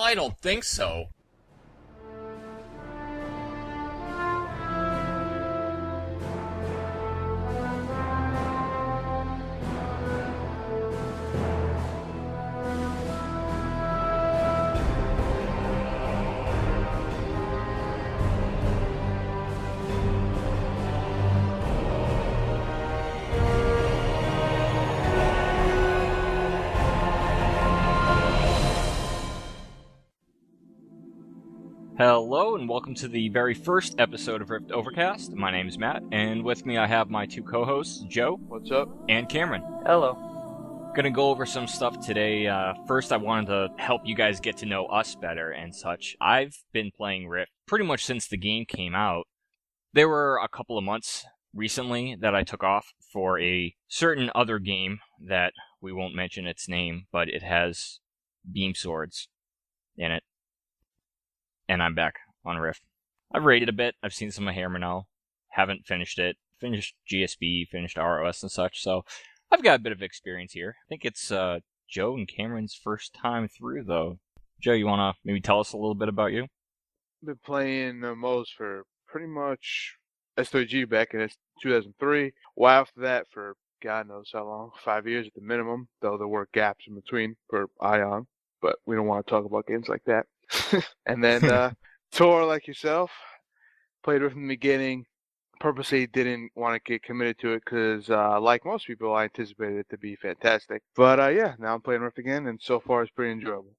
I don't think so. Hello, and welcome to the very first episode of RIFT Overcast. My name is Matt, and with me I have my two co-hosts, Joe. What's up? And Cameron. Hello. Gonna go over some stuff today. First, I wanted to help you guys get to know us better and such. I've been playing RIFT pretty much since the game came out. There were a couple of months recently that I took off for a certain other game that we won't mention its name, but it has beam swords in it. And I'm back on Rift. I've rated a bit. I've seen some of Hammernow. Haven't finished it. Finished GSB, finished ROS and such, so I've got a bit of experience here. I think it's Joe and Cameron's first time through, though. Joe, you want to maybe tell us a little bit about you? Been playing MMOs for pretty much S3G back in 2003. WoW after that for God knows how long, 5 years at the minimum, though there were gaps in between for Ion, but we don't want to talk about games like that. And then Tor, like yourself, played with from the beginning. Purposely didn't want to get committed to it because, like most people, I anticipated it to be fantastic. But yeah, now I'm playing Rift again, and so far it's pretty enjoyable.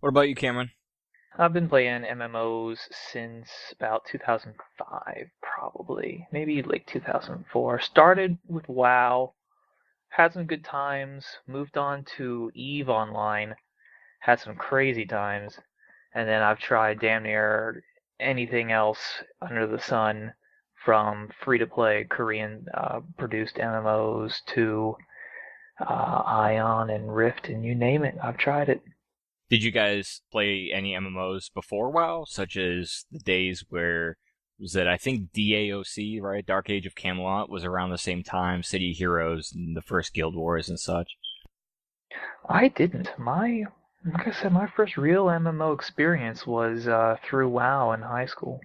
What about you, Cameron? I've been playing MMOs since about 2005, probably. Maybe like 2004. Started with WoW, had some good times, moved on to EVE Online, had some crazy times. And then I've tried damn near anything else under the sun, from free-to-play Korean-produced MMOs to Ion and Rift, and you name it, I've tried it. Did you guys play any MMOs before WoW, such as the days where, was it, I think DAOC, right? Dark Age of Camelot was around the same time, City of Heroes, and the first Guild Wars and such? I didn't. Like I said, my first real MMO experience was through WoW in high school.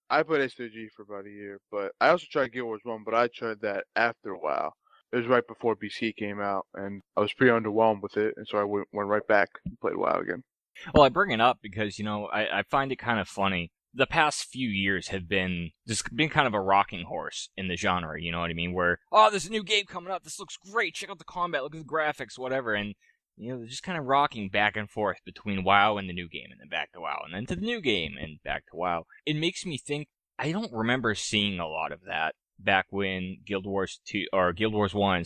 I played S3G for about a year, but I also tried Guild Wars 1, but I tried that after WoW. It was right before BC came out, and I was pretty underwhelmed with it, and so I went right back and played WoW again. Well, I bring it up because, I find it kind of funny. The past few years have been kind of a rocking horse in the genre, you know what I mean? Where, oh, there's a new game coming up, this looks great, check out the combat, look at the graphics, whatever, and they're just kind of rocking back and forth between WoW and the new game, and then back to WoW, and then to the new game, and back to WoW. It makes me think, I don't remember seeing a lot of that back when Guild Wars 2, or Guild Wars 1,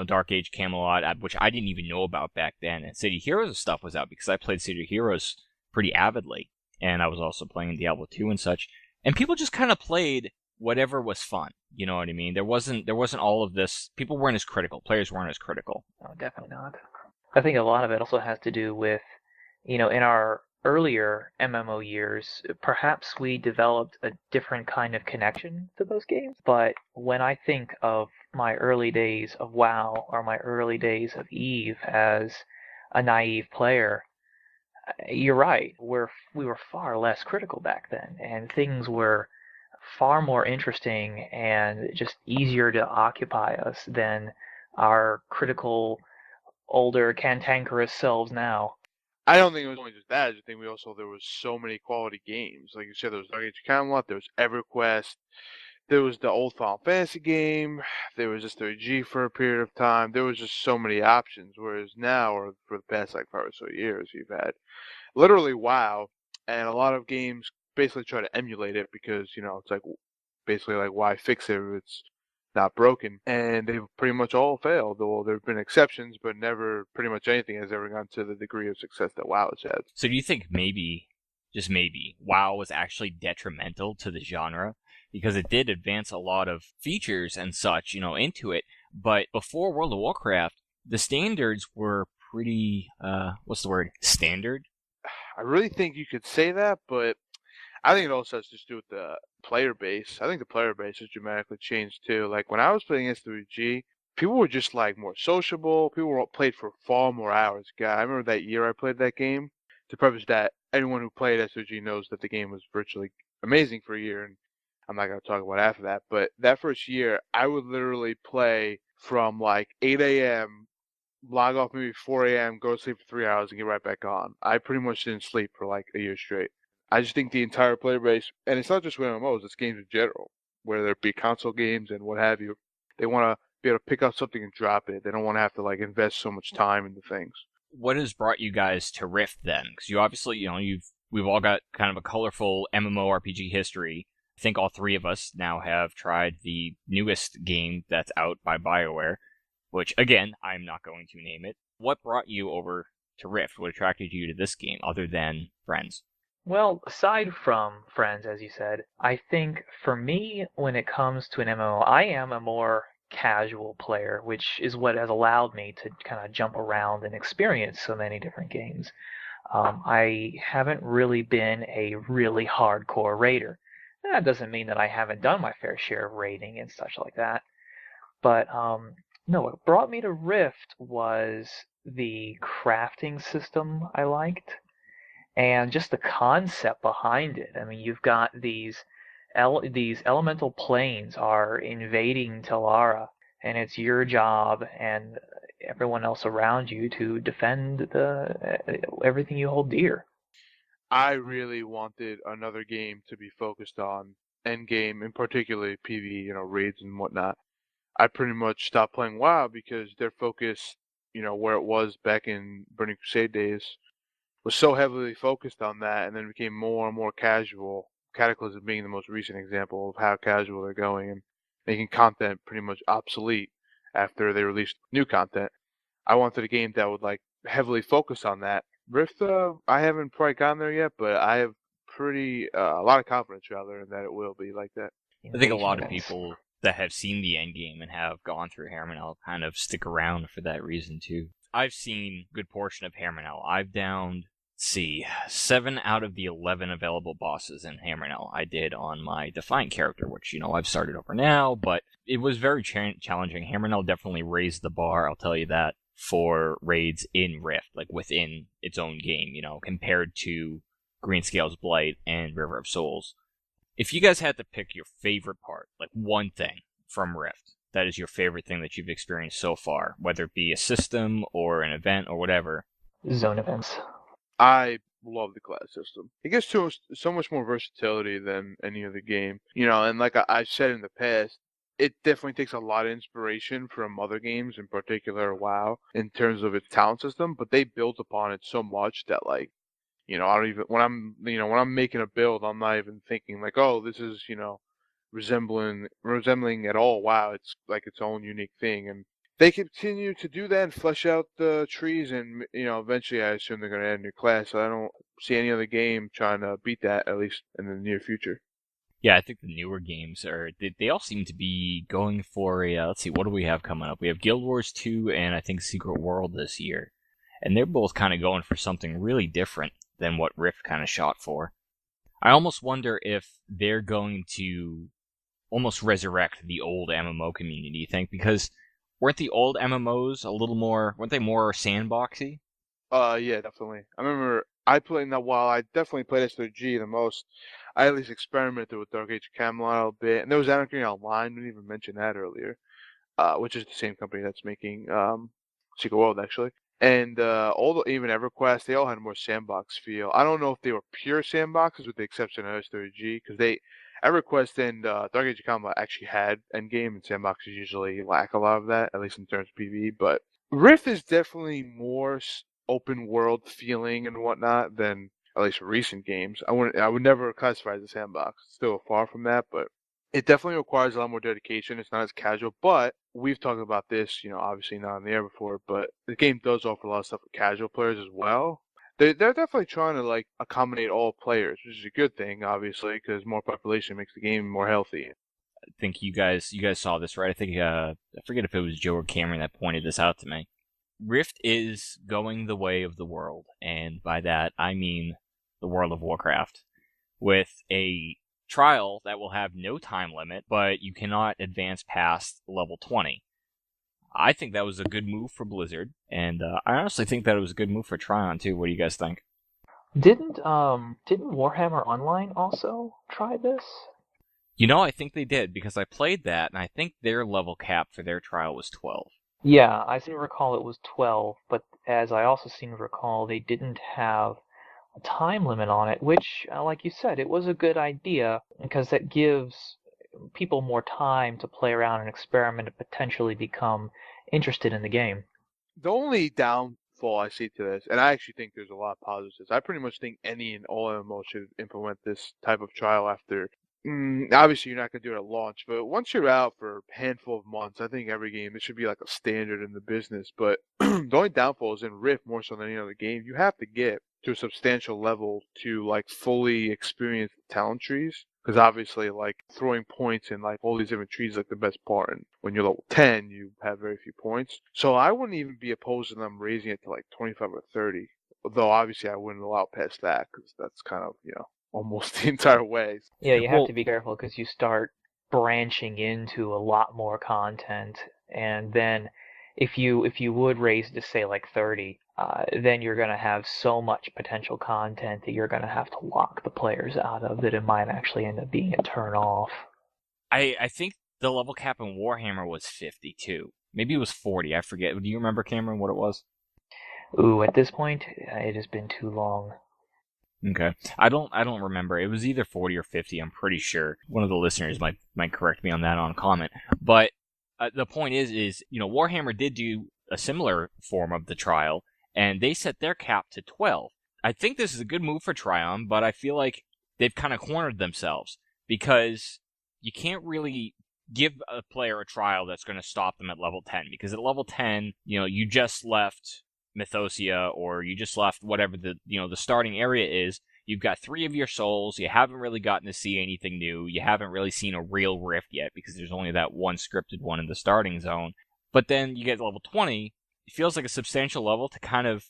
Dark Age Camelot, which I didn't even know about back then, and City of Heroes stuff was out, because I played City of Heroes pretty avidly, and I was also playing Diablo 2 and such, and people just kind of played whatever was fun, you know what I mean? There wasn't all of this, people weren't as critical, players weren't as critical. No, definitely not. I think a lot of it also has to do with, in our earlier MMO years, perhaps we developed a different kind of connection to those games. But when I think of my early days of WoW or my early days of EVE as a naive player, you're right. We were far less critical back then, and things were far more interesting and just easier to occupy us than our critical, older, cantankerous selves now. I don't think it was only just that. I just think there was so many quality games. Like you said, there was Dark Age of Camelot, there was EverQuest, there was the old Final Fantasy game, there was just 3G for a period of time. There was just so many options. Whereas now, or for the past like 5 or so years, you've had literally WoW, and a lot of games basically try to emulate it because it's like basically like why fix it if it's not broken, and they've pretty much all failed. Though there have been exceptions, but never pretty much anything has ever gone to the degree of success that WoW has had. So do you think maybe, just maybe, WoW was actually detrimental to the genre? Because it did advance a lot of features and such, into it, but before World of Warcraft, the standards were pretty, standard? I really think you could say that, but I think it also has to do with the player base. I think the player base has dramatically changed too. Like when I was playing S3G, people were just like more sociable. People played for far more hours. God, I remember that year I played that game. to preface that, anyone who played SOG knows that the game was virtually amazing for a year, and I'm not going to talk about after that. But that first year, I would literally play from like 8 a.m., log off maybe 4 a.m., go to sleep for 3 hours, and get right back on. I pretty much didn't sleep for like a year straight. I just think the entire player base, and it's not just with MMOs, it's games in general, whether it be console games and what have you, they want to be able to pick up something and drop it. They don't want to have to like invest so much time into things. What has brought you guys to Rift then? Because you obviously, we've all got kind of a colorful MMORPG history. I think all three of us now have tried the newest game that's out by BioWare, which, again, I'm not going to name it. What brought you over to Rift? What attracted you to this game other than friends? Well, aside from friends, as you said, I think for me, when it comes to an MMO, I am a more casual player, which is what has allowed me to kind of jump around and experience so many different games. I haven't really been a really hardcore raider. That doesn't mean that I haven't done my fair share of raiding and such like that. But no, what brought me to Rift was the crafting system I liked and just the concept behind it. I mean, you've got these elemental planes are invading Telara, and it's your job and everyone else around you to defend everything you hold dear. I really wanted another game to be focused on endgame, and particularly PvE, raids and whatnot. I pretty much stopped playing WoW because their focus, where it was back in Burning Crusade days, was so heavily focused on that, and then became more and more casual. Cataclysm being the most recent example of how casual they're going and making content pretty much obsolete after they released new content. I wanted a game that would like heavily focus on that. Rift, I haven't probably gotten there yet, but I have a lot of confidence rather that it will be like that. I think a Invasion lot of events. people that have seen the end game and have gone through Harmonel kind of stick around for that reason too. I've seen a good portion of Harmonel. I've downed, 7 out of the 11 available bosses in Hammerknell I did on my Defiant character, which, I've started over now, but it was very challenging. Hammerknell definitely raised the bar, I'll tell you that, for raids in Rift, like within its own game, compared to Greenscale's Blight and River of Souls. If you guys had to pick your favorite part, like one thing from Rift, that is your favorite thing that you've experienced so far, whether it be a system or an event or whatever. Zone events. I love the class system. It gives to us so much more versatility than any other game. And like I've said in the past, it definitely takes a lot of inspiration from other games, in particular WoW, in terms of its talent system, but they built upon it so much that like, I don't even when I'm making a build, I'm not even thinking like, oh, this is, resembling at all WoW. It's like its own unique thing, and they continue to do that and flesh out the trees, and eventually I assume they're going to add a new class. So I don't see any other game trying to beat that, at least in the near future. Yeah, I think the newer games they all seem to be going for a, let's see, what do we have coming up? We have Guild Wars 2 and I think Secret World this year. And they're both kind of going for something really different than what Rift kind of shot for. I almost wonder if they're going to almost resurrect the old MMO community, you think? Because weren't the old MMOs weren't they more sandboxy? Yeah, definitely. I remember I played now. While I definitely played SOG the most, I at least experimented with Dark Age of Camelot a bit, and there was Anarchy Online. We didn't even mention that earlier, which is the same company that's making Secret World actually. And even EverQuest, they all had a more sandbox feel. I don't know if they were pure sandboxes, with the exception of S30G, because EverQuest and Dark Age of Camelot actually had endgame, and sandboxes usually lack a lot of that, at least in terms of PvE. But Rift is definitely more open world feeling and whatnot than at least recent games. I would never classify it as a sandbox. It's still far from that, but it definitely requires a lot more dedication. It's not as casual, but we've talked about this, obviously not on the air before, but the game does offer a lot of stuff for casual players as well. They're definitely trying to like accommodate all players, which is a good thing, obviously, because more population makes the game more healthy. I think you guys saw this, right? I think I forget if it was Joe or Cameron that pointed this out to me. Rift is going the way of the world, and by that I mean the World of Warcraft, with a trial that will have no time limit, but you cannot advance past level 20. I think that was a good move for Blizzard, and I honestly think that it was a good move for Tryon too. What do you guys think? Didn't Warhammer Online also try this? I think they did because I played that, and I think their level cap for their trial was 12. Yeah, I seem to recall it was 12, but as I also seem to recall, they didn't have a time limit on it, which, like you said, it was a good idea because that gives people more time to play around and experiment and potentially become interested in the game. The only downfall I see to this, and I actually think there's a lot of positives, I pretty much think any and all MMO should implement this type of trial after. Obviously, you're not going to do it at launch, but once you're out for a handful of months, I think every game, it should be like a standard in the business. But the only downfall is in Rift more so than any other game. You have to get to a substantial level to like fully experience the talent trees. Because obviously, like throwing points in like all these different trees is like the best part. And when you're level 10, you have very few points. So I wouldn't even be opposed to them raising it to like 25 or 30. Although obviously I wouldn't allow past that because that's kind of, almost the entire way. Yeah, you have Well, to be careful because you start branching into a lot more content, and then if you would raise to say like 30, then you're gonna have so much potential content that you're gonna have to lock the players out of that it might actually end up being a turn off. I think the level cap in Warhammer was 52. Maybe it was 40. I forget. Do you remember, Cameron, what it was? Ooh, at this point, it has been too long. Okay. I don't remember. It was either 40 or 50, I'm pretty sure. One of the listeners might correct me on that on comment. But the point is Warhammer did do a similar form of the trial, and they set their cap to 12. I think this is a good move for Trion, but I feel like they've kind of cornered themselves because you can't really give a player a trial that's going to stop them at level 10 because at level 10, you just left Mythosia or you just left whatever the starting area is. You've got 3 of your souls. You haven't really gotten to see anything new. You haven't really seen a real rift yet because there's only that one scripted one in the starting zone. But then you get to level 20. It feels like a substantial level to kind of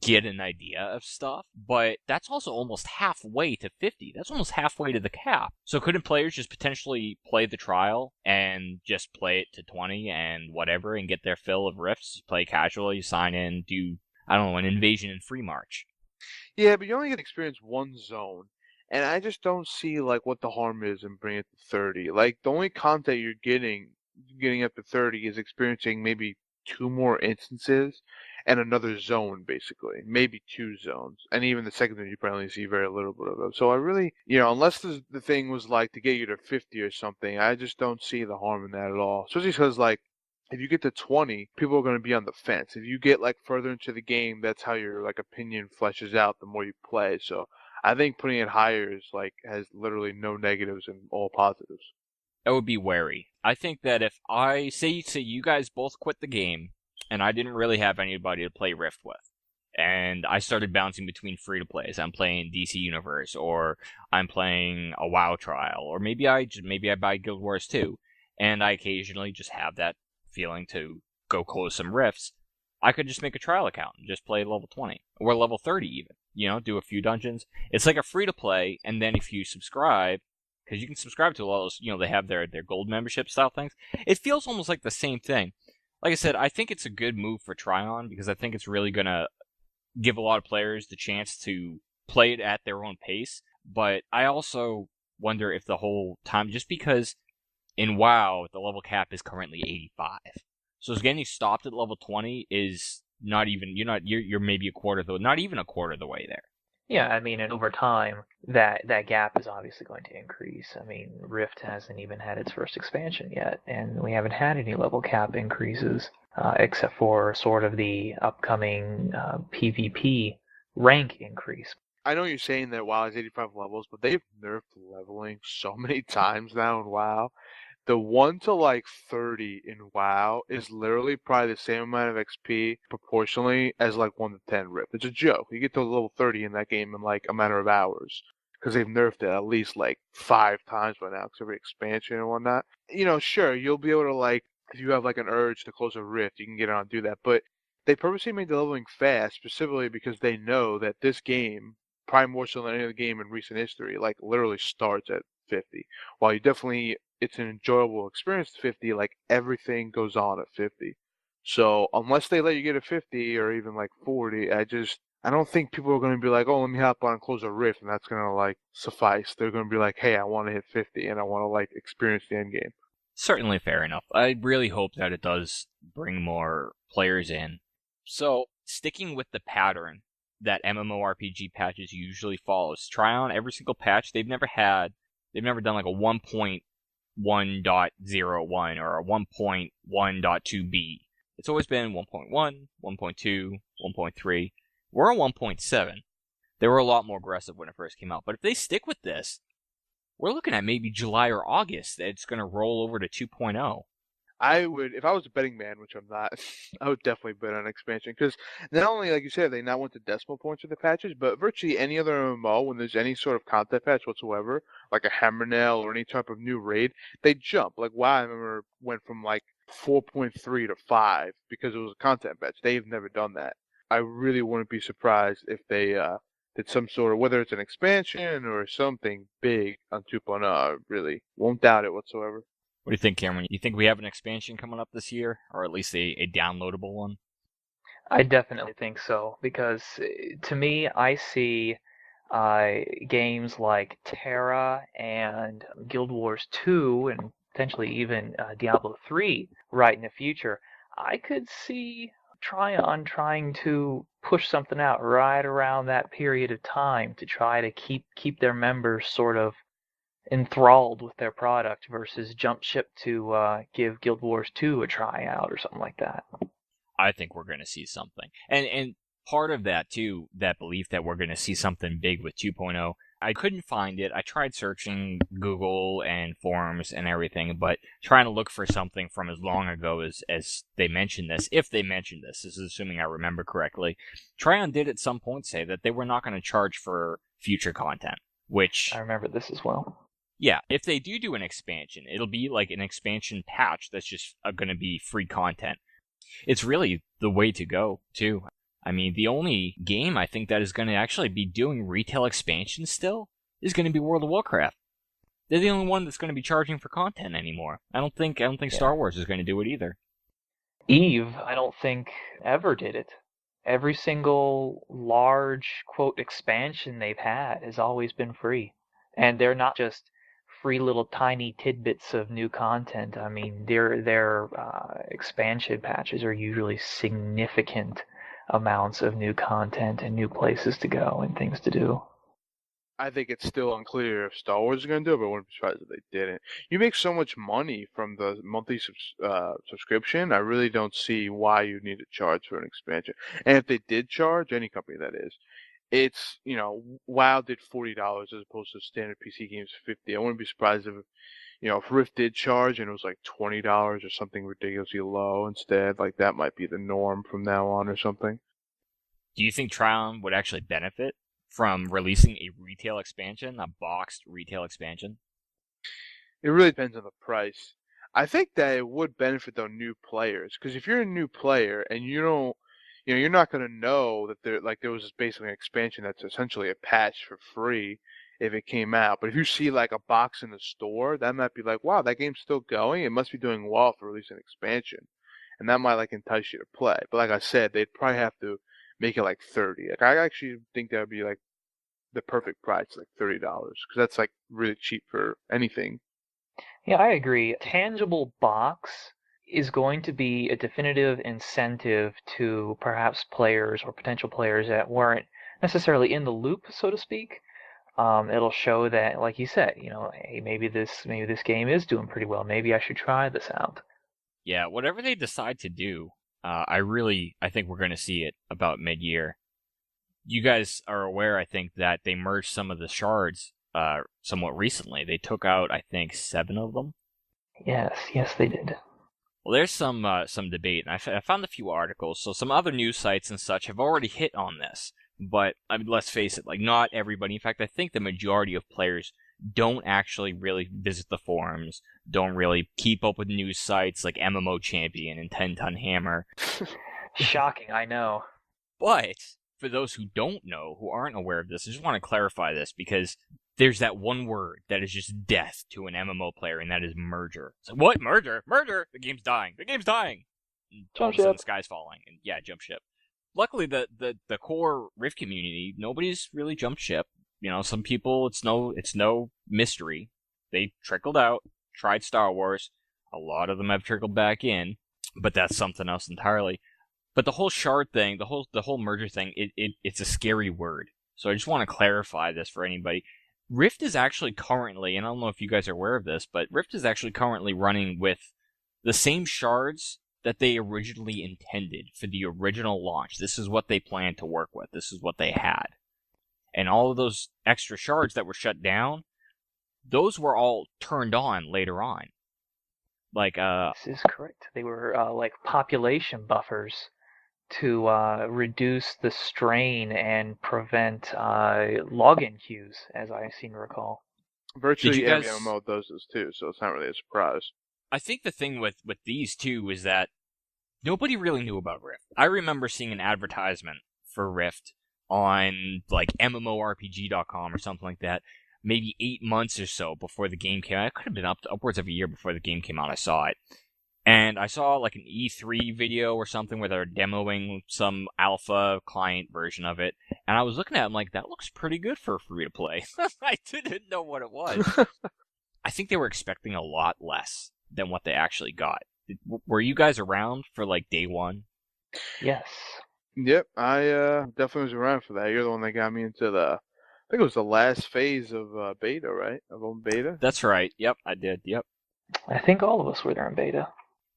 get an idea of stuff, but that's also almost halfway to 50. That's almost halfway to the cap. So couldn't players just potentially play the trial and just play it to 20 and whatever and get their fill of rifts, play casually, sign in, do, I don't know, an invasion and free march? Yeah, but you only get to experience one zone. And I just don't see like what the harm is in bringing it to 30. Like the only content you're getting up to 30 is experiencing maybe 2 more instances and another zone basically. Maybe 2 zones. And even the second one you probably see very little bit of them. So I really, unless the thing was like to get you to 50 or something, I just don't see the harm in that at all. Especially because like if you get to 20, people are going to be on the fence. If you get like further into the game, that's how your like opinion fleshes out the more you play. So I think putting it higher is like has literally no negatives and all positives. I would be wary. I think that if I say you guys both quit the game and I didn't really have anybody to play Rift with, and I started bouncing between free to plays. I'm playing DC Universe, or I'm playing a WoW trial, or maybe I buy Guild Wars 2, and I occasionally just have that feeling to go close some rifts. I could just make a trial account and just play level 20 or level 30 even. Do a few dungeons. It's like a free to play, and then if you subscribe, because you can subscribe to a lot of those, they have their gold membership style things. It feels almost like the same thing. Like I said, I think it's a good move for Tryon because I think it's really gonna give a lot of players the chance to play it at their own pace. But I also wonder if the whole time, just because in WoW the level cap is currently 85, so getting stopped at level 20 is not even you're maybe a quarter of the not even a quarter of the way there. Yeah, I mean, and over time, that gap is obviously going to increase. I mean, Rift hasn't even had its first expansion yet, and we haven't had any level cap increases, except for sort of the upcoming PvP rank increase. I know you're saying that WoW has 85 levels, but they've nerfed leveling so many times now in WoW. The 1 to like 30 in WoW is literally probably the same amount of XP proportionally as like 1 to 10 Rift. It's a joke. You get to level 30 in that game in like a matter of hours because they've nerfed it at least like 5 times by now because every expansion and whatnot. Sure, you'll be able to like, if you have like an urge to close a Rift, you can get on and do that. But they purposely made the leveling fast specifically because they know that this game, probably more so than any other game in recent history, like literally starts at 50. While it's an enjoyable experience at 50, like everything goes on at 50. So unless they let you get a 50 or even like 40, I don't think people are going to be like, oh, let me hop on and close a Rift, and that's going to like suffice. They're going to be like, hey, I want to hit 50, and I want to like experience the end game. Certainly fair enough. I really hope that it does bring more players in. So, sticking with the pattern that MMORPG patches usually follows, try on every single patch. They've never done like a 1.1.01 or a 1.1.2b. It's always been 1.1, 1.2, 1.3. We're on 1.7. They were a lot more aggressive when it first came out. But if they stick with this, we're looking at maybe July or August that it's going to roll over to 2.0. I would, if I was a betting man, which I'm not, I would definitely bet on expansion because not only, like you said, they not went to decimal points with the patches, but virtually any other MMO, when there's any sort of content patch whatsoever, like a Hammer Nail or any type of new raid, they jump. Like WoW, I remember went from like 4.3 to 5 because it was a content patch. They've never done that. I really wouldn't be surprised if they did some sort of, whether it's an expansion or something big on 2.0. I really won't doubt it whatsoever. What do you think, Cameron? You think we have an expansion coming up this year? Or at least a downloadable one? I definitely think so, because to me, I see games like Terra and Guild Wars 2 and potentially even Diablo 3 right in the future. I could see Tryon trying to push something out right around that period of time to try to keep their members sort of enthralled with their product versus jump ship to give Guild Wars 2 a tryout or something like that. I think we're going to see something. And part of that, too, that belief that we're going to see something big with 2.0, I couldn't find it. I tried searching Google and forums and everything, but trying to look for something from as long ago as they mentioned this, if they mentioned this is assuming I remember correctly. Tryon did at some point say that they were not going to charge for future content, which... I remember this as well. Yeah, if they do an expansion, it'll be like an expansion patch that's just going to be free content. It's really the way to go, too. I mean, the only game I think that is going to actually be doing retail expansion still is going to be World of Warcraft. They're the only one that's going to be charging for content anymore. I don't think Star Wars is going to do it either. EVE, I don't think ever did it. Every single large, quote, expansion they've had has always been free. And they're not just free little tiny tidbits of new content. I mean, their expansion patches are usually significant amounts of new content and new places to go and things to do. I think it's still unclear if Star Wars is going to do it, but I wouldn't be surprised if they didn't. You make so much money from the monthly subscription, I really don't see why you need to charge for an expansion. And if they did charge, any company that is, it's, WoW did $40 as opposed to standard PC games 50. I wouldn't be surprised if Rift did charge and it was like $20 or something ridiculously low instead. Like that might be the norm from now on or something. Do you think Tryon would actually benefit from releasing a retail expansion, a boxed retail expansion? It really depends on the price. I think that it would benefit though new players, because if you're a new player and you don't, you're not going to know that there was basically an expansion that's essentially a patch for free if it came out. But if you see like a box in the store, that might be like, wow, that game's still going. It must be doing well for releasing an expansion, and that might like entice you to play. But like I said, they'd probably have to make it like 30. Like I actually think that would be like the perfect price, like $30, because that's like really cheap for anything. Yeah, I agree. Tangible box is going to be a definitive incentive to perhaps players or potential players that weren't necessarily in the loop, so to speak. It'll show that, like you said, hey, maybe this game is doing pretty well. Maybe I should try this out. Yeah, whatever they decide to do, I think we're going to see it about mid-year. You guys are aware, I think, that they merged some of the shards somewhat recently. They took out, I think, 7 of them. Yes, they did. Well, there's some debate, and I found a few articles. So some other news sites and such have already hit on this. But I mean, let's face it, like not everybody. In fact, I think the majority of players don't actually really visit the forums, don't really keep up with news sites like MMO Champion and 10 Ton Hammer. Shocking, I know. But for those who don't know, who aren't aware of this, I just want to clarify this because there's that one word that is just death to an MMO player, and that is merger. It's like, what? Merger? Merger? The game's dying. The game's dying. And all of a sudden, the sky's falling. And yeah, jump ship. luckily the core Rift community, nobody's really jumped ship. You know, some people, it's no mystery. They trickled out, tried Star Wars. A lot of them have trickled back in, but that's something else entirely. But the whole shard thing, the whole merger thing, it's a scary word. So I just want to clarify this for anybody. Rift is actually currently, and I don't know if you guys are aware of this, but Rift is actually currently running with the same shards that they originally intended for the original launch. This is what they planned to work with. This is what they had. And all of those extra shards that were shut down, those were all turned on later on. Like, This is correct. They were like population buffers to reduce the strain and prevent login queues, as I seem to recall. Virtually guys... every MMO does this too, so it's not really a surprise. I think the thing with these two is that nobody really knew about Rift. I remember seeing an advertisement for Rift on like MMORPG.com or something like that, maybe 8 months or so before the game came out. It could have been upwards of a year before the game came out. I saw it. And I saw like an E3 video or something where they're demoing some alpha client version of it. And I was looking at it, I'm like, that looks pretty good for free to play. I didn't know what it was. I think they were expecting a lot less than what they actually got. Were you guys around for like day one? Yes. Yep, I definitely was around for that. You're the one that got me into I think it was the last phase of beta, right? Of own beta? That's right. Yep, I did. Yep. I think all of us were there in beta.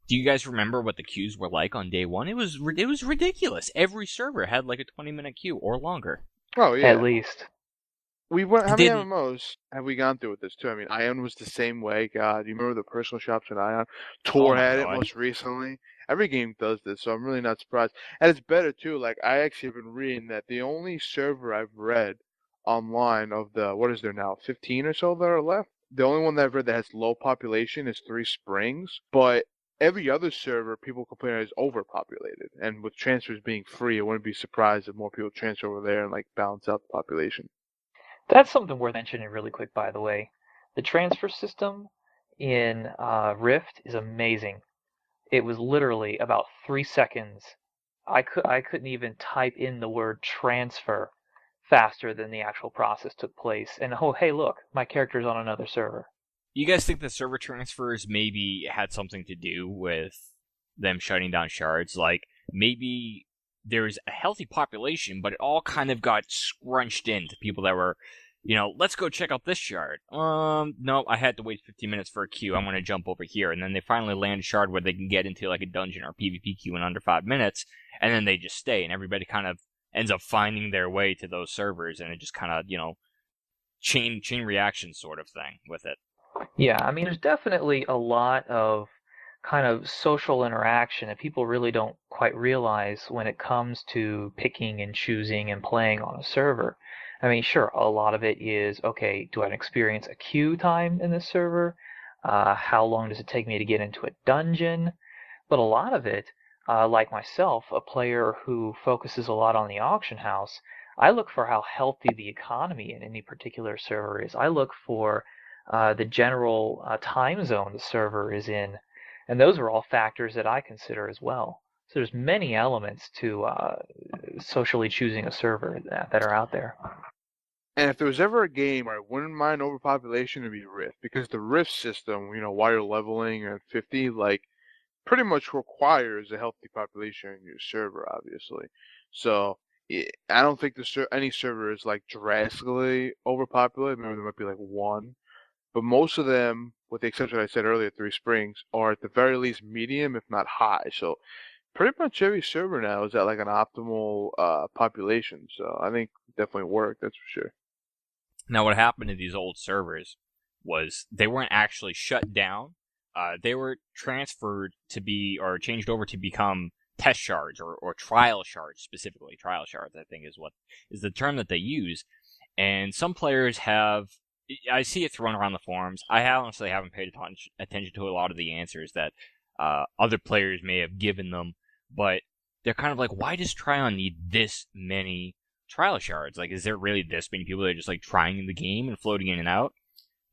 Do you guys remember what the queues were like on day one? It was ridiculous. Every server had like a 20-minute queue or longer. Oh, yeah. At least. We went. How many MMOs have we gone through with this too? I mean, Ion was the same way. God, you remember the personal shops in Ion? Tor had it most recently. Every game does this, so I'm really not surprised. And it's better too. Like I actually have been reading that the only server I've read online of the what is there now, 15 or so that are left. The only one that I've read that has low population is Three Springs, but every other server people complain is overpopulated. And with transfers being free, I wouldn't be surprised if more people transfer over there and like balance out the population. That's something worth mentioning really quick, by the way. The transfer system in Rift is amazing. It was literally about 3 seconds. I couldn't even type in the word transfer faster than the actual process took place. And oh, hey, look, my character's on another server. You guys think the server transfers maybe had something to do with them shutting down shards? Like, maybe there's a healthy population, but it all kind of got scrunched into people that were, you know, let's go check out this shard. No, I had to wait 15 minutes for a queue. I'm going to jump over here. And then they finally land a shard where they can get into like a dungeon or PvP queue in under 5 minutes. And then they just stay. And everybody kind of ends up finding their way to those servers. And it just kind of, you know, chain reaction sort of thing with it. Yeah, I mean, there's definitely a lot of kind of social interaction that people really don't quite realize when it comes to picking and choosing and playing on a server. I mean, sure, a lot of it is, okay, do I experience a queue time in this server? How long does it take me to get into a dungeon? But a lot of it, like myself, a player who focuses a lot on the auction house, I look for how healthy the economy in any particular server is. I look for the general time zone the server is in. And those are all factors that I consider as well. So there's many elements to socially choosing a server that are out there. And if there was ever a game where I wouldn't mind overpopulation, it'd be Rift. Because the Rift system, you know, while you're leveling at 50, like, pretty much requires a healthy population in your server, obviously. So, I don't think any server is, like, drastically overpopulated. Maybe there might be, like, one. But most of them, with the exception I said earlier, Three Springs, are at the very least medium, if not high. So pretty much every server now is at like an optimal population. So I think it definitely worked, that's for sure. Now what happened to these old servers was they weren't actually shut down. They were transferred to be, or changed over to become test shards, or trial shards specifically. Trial shards, I think, is the term that they use. And some players have, I see it thrown around the forums. I honestly haven't paid attention to a lot of the answers that other players may have given them, but they're kind of like, why does Tryon need this many trial shards? Like, is there really this many people that are just like trying the game and floating in and out?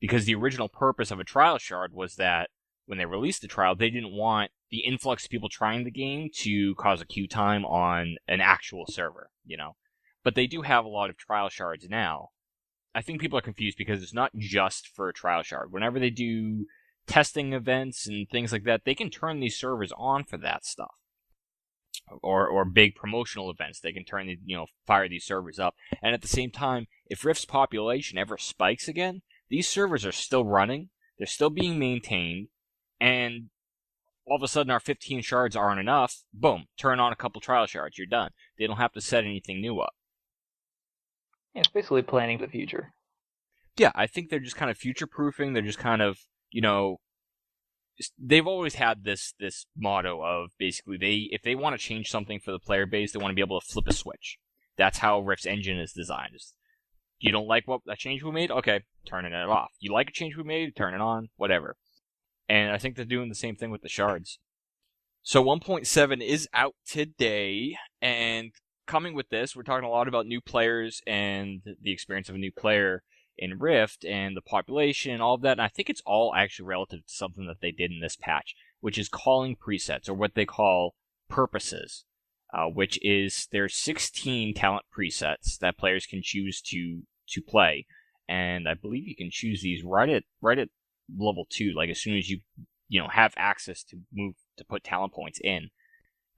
Because the original purpose of a trial shard was that when they released the trial, they didn't want the influx of people trying the game to cause a queue time on an actual server, you know. But they do have a lot of trial shards now. I think people are confused because it's not just for a trial shard. Whenever they do testing events and things like that, they can turn these servers on for that stuff. Or big promotional events, they can turn the, fire these servers up. And at the same time, if Rift's population ever spikes again, these servers are still running, they're still being maintained, and all of a sudden our 15 shards aren't enough, boom, turn on a couple trial shards, you're done. They don't have to set anything new up. Yeah, it's basically planning the future. Yeah, I think they're just kind of future-proofing, they're just kind of, they've always had this motto of basically if they want to change something for the player base, they want to be able to flip a switch. That's how Rift's engine is designed. You don't like what a change we made? Okay, turning it off. You like a change we made? Turn it on. Whatever. And I think they're doing the same thing with the shards. So 1.7 is out today, and coming with this, we're talking a lot about new players and the experience of a new player in Rift and the population and all of that, and I think it's all actually relative to something that they did in this patch, which is calling presets, or what they call purposes, which is there's 16 talent presets that players can choose to play, and I believe you can choose these right at level 2, like as soon as you have access to move to put talent points in,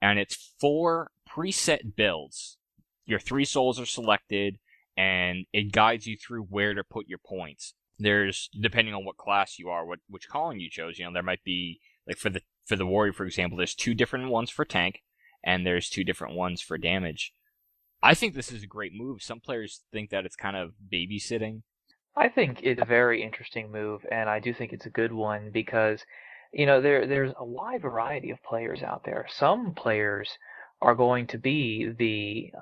and it's 4 preset builds. Your 3 souls are selected, and it guides you through where to put your points. There's, depending on what class you are, which calling you chose, there might be, like for the warrior, for example, there's 2 different ones for tank, and there's 2 different ones for damage. I think this is a great move. Some players think that it's kind of babysitting. I think it's a very interesting move, and I do think it's a good one because, there's a wide variety of players out there. Some players are going to be the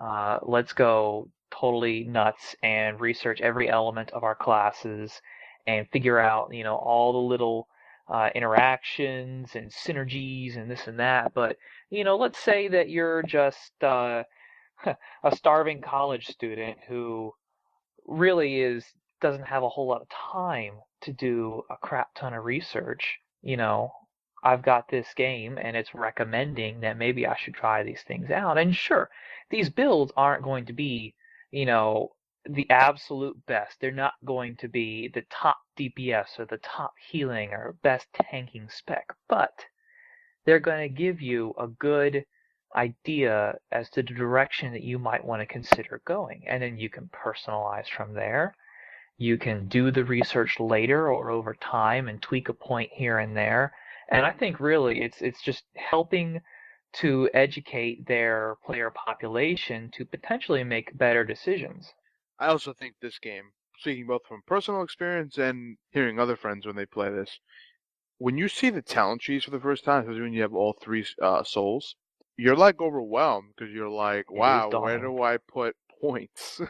let's go totally nuts and research every element of our classes and figure out, all the little interactions and synergies and this and that. But, let's say that you're just a starving college student who really doesn't have a whole lot of time to do a crap ton of research. I've got this game and it's recommending that maybe I should try these things out. And sure, these builds aren't going to be, the absolute best. They're not going to be the top DPS or the top healing or best tanking spec, but they're going to give you a good idea as to the direction that you might want to consider going. And then you can personalize from there. You can do the research later or over time and tweak a point here and there. And I think really it's just helping to educate their player population to potentially make better decisions. I also think this game, speaking both from personal experience and hearing other friends when they play this, when you see the talent trees for the first time, especially when you have all 3 souls, you're like overwhelmed because you're like, wow, where do I put points?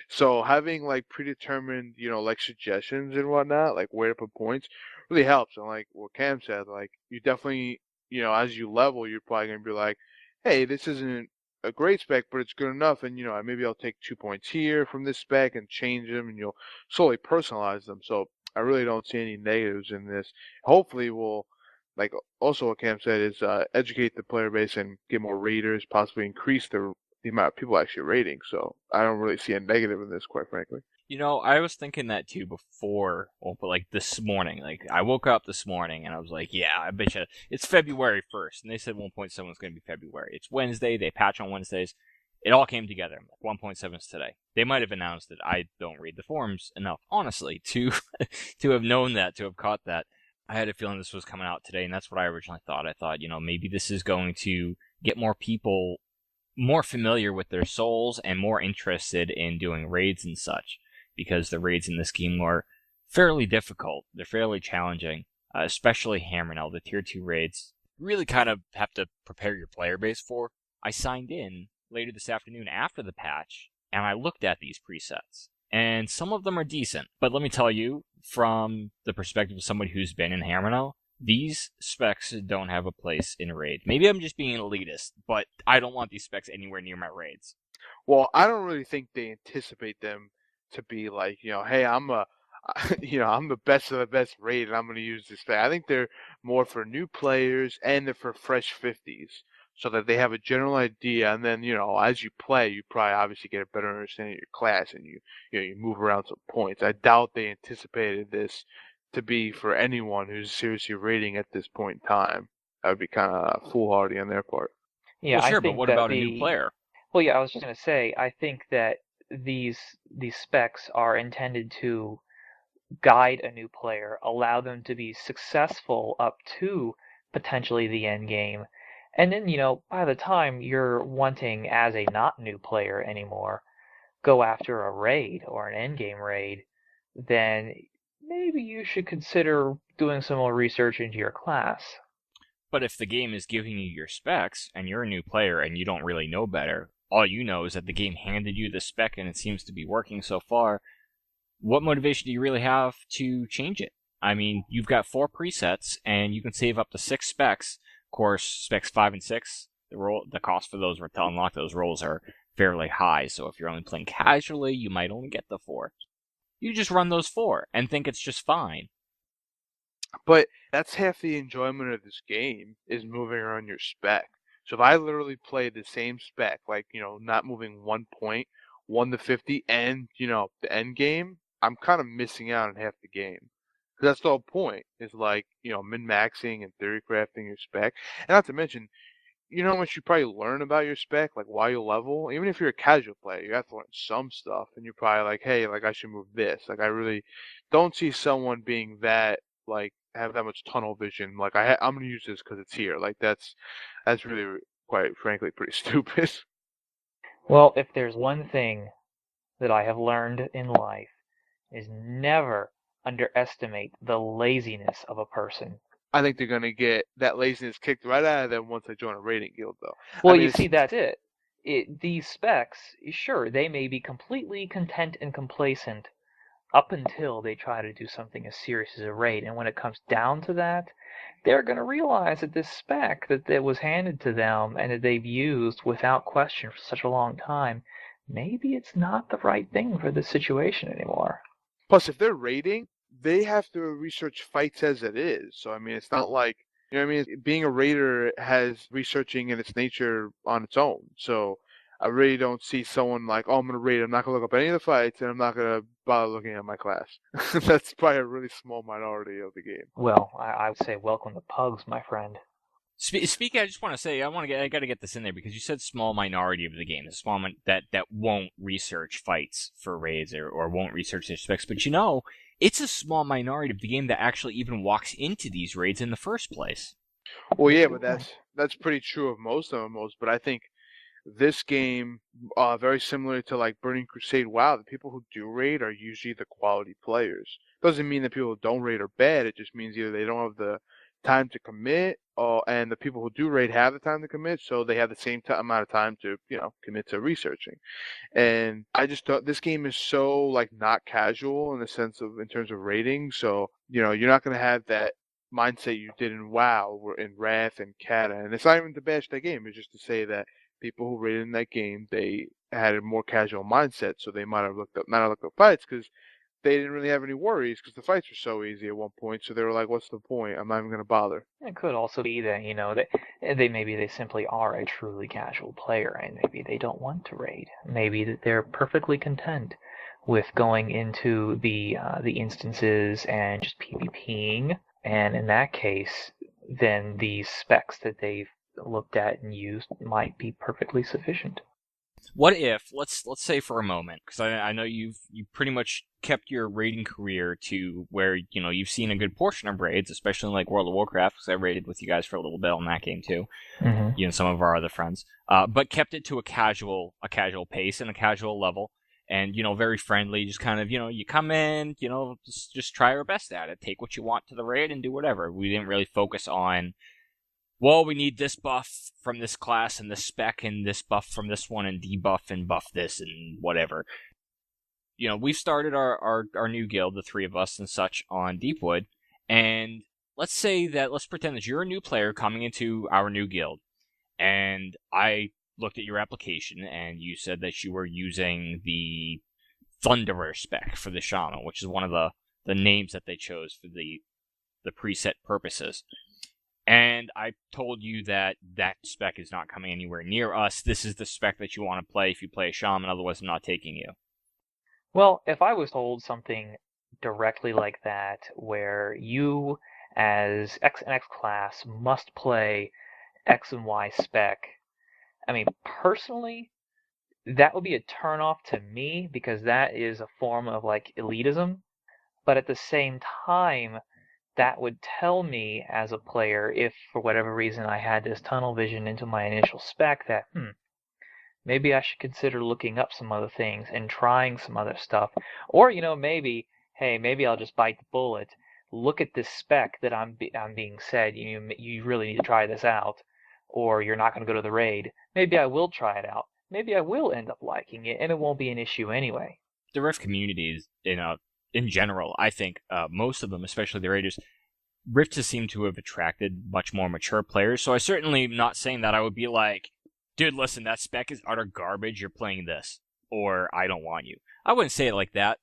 So having like predetermined, like suggestions and whatnot, like where to put points, really helps. And like what Cam said, like you definitely, as you level, you're probably gonna be like, hey, this isn't a great spec, but it's good enough, and maybe I'll take 2 points here from this spec and change them, and you'll slowly personalize them. So I really don't see any negatives in this. Hopefully, we'll, like also what Cam said, is educate the player base and get more raiders, possibly increase the amount of people actually raiding. So I don't really see a negative in this, quite frankly. I was thinking that too before, but like this morning. Like, I woke up this morning and I was like, yeah, I bet you it's February 1st. And they said 1.7 was going to be February. It's Wednesday. They patch on Wednesdays. It all came together. 1.7 is today. They might have announced it. I don't read the forums enough, honestly, to have known that, to have caught that. I had a feeling this was coming out today, and that's what I originally thought. I thought, maybe this is going to get more people more familiar with their souls and more interested in doing raids and such, because the raids in this game are fairly difficult. They're fairly challenging, especially Hammer now. The Tier 2 raids really kind of have to prepare your player base for. I signed in later this afternoon after the patch, and I looked at these presets, and some of them are decent. But let me tell you, from the perspective of somebody who's been in Hammer now, these specs don't have a place in raid. Maybe I'm just being elitist, but I don't want these specs anywhere near my raids. Well, I don't really think they anticipate them to be like, hey, I'm a I'm the best of the best raid, and I'm going to use this spec. I think they're more for new players and they're for fresh 50s, so that they have a general idea. And then, as you play, you probably obviously get a better understanding of your class, and you move around some points. I doubt they anticipated this to be for anyone who's seriously raiding at this point in time. That would be kind of foolhardy on their part. Yeah, Well, I sure, but think what that about a new player? well, yeah, I was just going to say, I think that these specs are intended to guide a new player, allow them to be successful up to potentially the end game. And then, by the time you're wanting as a not new player anymore, go after a raid or an end game raid, then maybe you should consider doing some more research into your class. But if the game is giving you your specs and you're a new player and you don't really know better, all you know is that the game handed you the spec and it seems to be working so far, what motivation do you really have to change it? I mean, you've got 4 presets and you can save up to 6 specs. Of course, specs 5 and 6, the cost for those to unlock those roles are fairly high, so if you're only playing casually, you might only get the 4. You just run those 4 and think it's just fine. But that's half the enjoyment of this game, is moving around your spec. So if I literally play the same spec, like, not moving 1 point, 1 to 50, and, the end game, I'm kind of missing out on half the game. Because that's the whole point, is like, min-maxing and theory crafting your spec. And not to mention, you know how much you probably learn about your spec, like while you level? Even if you're a casual player, you have to learn some stuff, and you're probably like, hey, like I should move this. Like I really don't see someone being that, like, have that much tunnel vision. Like I'm gonna use this because it's here. Like that's really, quite frankly, pretty stupid. Well, if there's one thing that I have learned in life is never underestimate the laziness of a person. I think they're gonna get that laziness kicked right out of them once they join a raiding guild, though. Well, I you mean, see, that's it. These specs, sure, they may be completely content and complacent up until they try to do something as serious as a raid. And when it comes down to that, they're going to realize that this spec that was handed to them and that they've used without question for such a long time, maybe it's not the right thing for this situation anymore. plus, if they're raiding, they have to research fights as it is. So I mean, it's not like, what I mean. Being a raider has researching in its nature on its own. So I really don't see someone like, oh, I'm gonna raid. I'm not gonna look up any of the fights, and I'm not gonna bother looking at my class. That's probably a really small minority of the game. Well, I would say welcome to pugs, my friend. Speaking, I just want to say I got to get this in there because you said small minority of the game, a small that won't research fights for raids or won't research their specs. But it's a small minority of the game that actually even walks into these raids in the first place. Well, yeah, but that's pretty true of most MMOs. But I think this game, very similar to like Burning Crusade WoW, the people who do raid are usually the quality players. Doesn't mean that people who don't raid are bad. It just means either they don't have the time to commit, and the people who do raid have the time to commit, so they have the same amount of time to, commit to researching. And I just thought this game is so like not casual in the sense of in terms of rating. So you're not going to have that mindset you did in WoW or in Wrath and Kata. And it's not even to bash that game. It's just to say that people who rated in that game, they had a more casual mindset, so they might have not have looked up fights because they didn't really have any worries because the fights were so easy at one point. So they were like, "What's the point? I'm not even going to bother." It could also be that, they simply are a truly casual player and maybe they don't want to raid. Maybe that they're perfectly content with going into the instances and just PvPing. And in that case, then the specs that they've looked at and used might be perfectly sufficient. What if let's say for a moment, because I know you pretty much kept your raiding career to where you've seen a good portion of raids, especially in like World of Warcraft, because I raided with you guys for a little bit on that game too. Mm-hmm. Some of our other friends, but kept it to a casual pace and a casual level, and very friendly. Just kind of you come in, just try our best at it. Take what you want to the raid and do whatever. We didn't really focus on, well, we need this buff from this class and this spec and this buff from this one and debuff and buff this and whatever. We've started our new guild, the 3 of us and such, on Deepwood, and let's pretend that you're a new player coming into our new guild, and I looked at your application and you said that you were using the Thunderer spec for the Shaman, which is one of the the names that they chose for the preset purposes. And I told you that spec is not coming anywhere near us. This is the spec that you want to play if you play a shaman, otherwise I'm not taking you. Well, if I was told something directly like that, where you as X and X class must play X and Y spec, I mean, personally, that would be a turnoff to me because that is a form of like elitism. But at the same time, that would tell me as a player, if for whatever reason I had this tunnel vision into my initial spec, that maybe I should consider looking up some other things and trying some other stuff. Or, maybe, hey, maybe I'll just bite the bullet. Look at this spec that I'm being said, you really need to try this out, or you're not going to go to the raid. Maybe I will try it out. Maybe I will end up liking it, and it won't be an issue anyway. The Rift communities, in general, I think most of them, especially the raiders, Rift has seemed to have attracted much more mature players. So I certainly am not saying that I would be like, dude, listen, that spec is utter garbage. You're playing this, or I don't want you. I wouldn't say it like that,